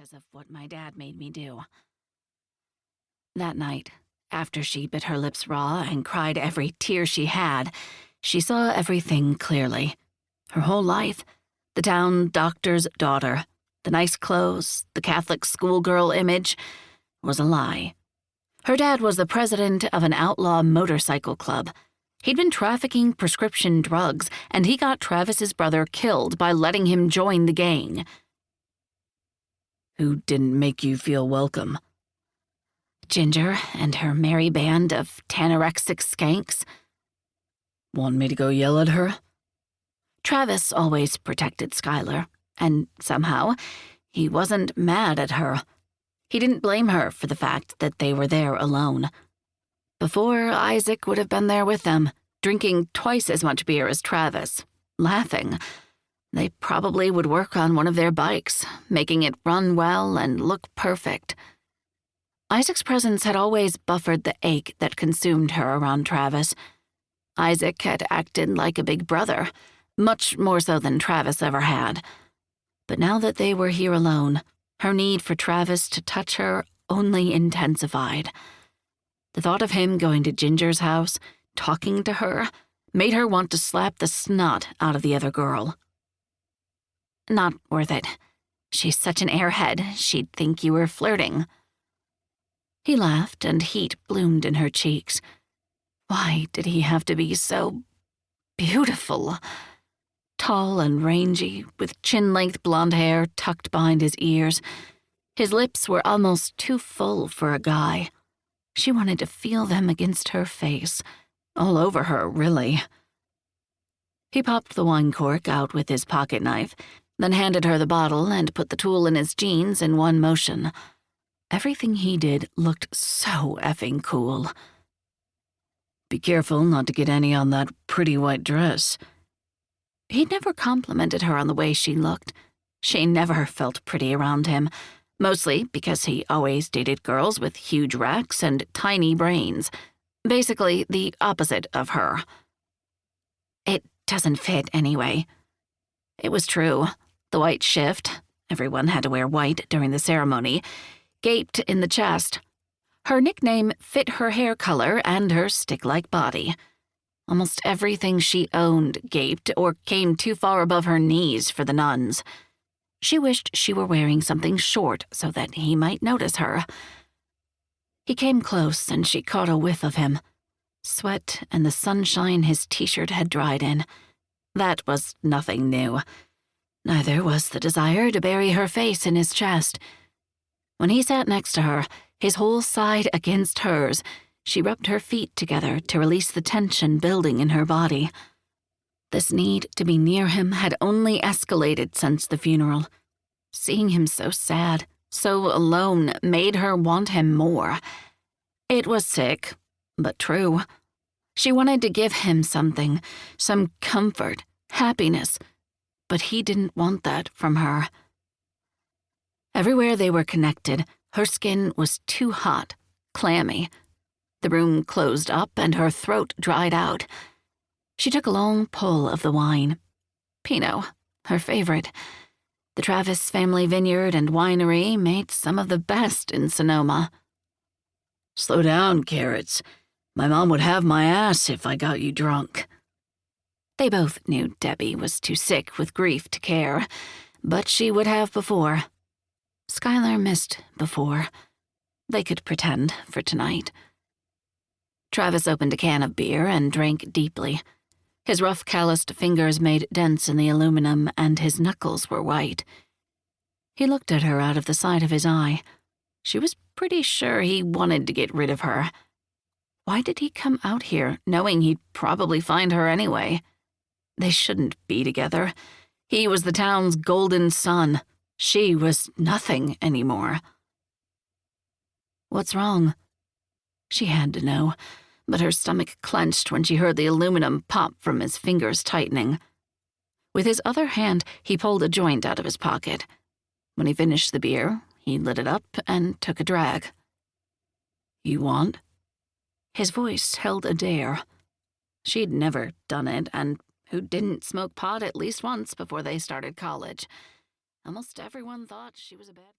because of what my dad made me do. That night, after she bit her lips raw and cried every tear she had, she saw everything clearly. Her whole life, the town doctor's daughter, the nice clothes, the Catholic schoolgirl image, was a lie. Her dad was the president of an outlaw motorcycle club. He'd been trafficking prescription drugs, and he got Travis's brother killed by letting him join the gang. Who didn't make you feel welcome? Ginger and her merry band of tanorexic skanks. Want me to go yell at her? Travis always protected Skylar, and somehow, he wasn't mad at her. He didn't blame her for the fact that they were there alone. Before, Isaac would have been there with them, drinking twice as much beer as Travis, laughing. They probably would work on one of their bikes, making it run well and look perfect. Isaac's presence had always buffered the ache that consumed her around Travis. Isaac had acted like a big brother, much more so than Travis ever had. But now that they were here alone, her need for Travis to touch her only intensified. The thought of him going to Ginger's house, talking to her, made her want to slap the snot out of the other girl. Not worth it. She's such an airhead, she'd think you were flirting. He laughed, and heat bloomed in her cheeks. Why did he have to be so beautiful? Tall and rangy, with chin-length blonde hair tucked behind his ears. His lips were almost too full for a guy. She wanted to feel them against her face, all over her, really. He popped the wine cork out with his pocket knife, then handed her the bottle and put the tool in his jeans in one motion. Everything he did looked so effing cool. Be careful not to get any on that pretty white dress. He'd never complimented her on the way she looked. She never felt pretty around him, mostly because he always dated girls with huge racks and tiny brains. Basically, the opposite of her. It doesn't fit anyway. It was true. The white shift, everyone had to wear white during the ceremony, gaped in the chest. Her nickname fit her hair color and her stick-like body. Almost everything she owned gaped or came too far above her knees for the nuns. She wished she were wearing something short so that he might notice her. He came close and she caught a whiff of him. Sweat and the sunshine his t-shirt had dried in. That was nothing new. Neither was the desire to bury her face in his chest. When he sat next to her, his whole side against hers, she rubbed her feet together to release the tension building in her body. This need to be near him had only escalated since the funeral. Seeing him so sad, so alone, made her want him more. It was sick, but true. She wanted to give him something, some comfort, happiness, but he didn't want that from her. Everywhere they were connected, her skin was too hot, clammy. The room closed up and her throat dried out. She took a long pull of the wine. Pinot, her favorite. The Travis family vineyard and winery made some of the best in Sonoma. Slow down, Carrots. My mom would have my ass if I got you drunk. They both knew Debbie was too sick with grief to care, but she would have before. Skylar missed before. They could pretend for tonight. Travis opened a can of beer and drank deeply. His rough, calloused fingers made dents in the aluminum, and his knuckles were white. He looked at her out of the side of his eye. She was pretty sure he wanted to get rid of her. Why did he come out here, knowing he'd probably find her anyway? They shouldn't be together. He was the town's golden son. She was nothing anymore. What's wrong? She had to know, but her stomach clenched when she heard the aluminum pop from his fingers tightening. With his other hand, he pulled a joint out of his pocket. When he finished the beer, he lit it up and took a drag. You want? His voice held a dare. She'd never done it, and who didn't smoke pot at least once before they started college? Almost everyone thought she was a bad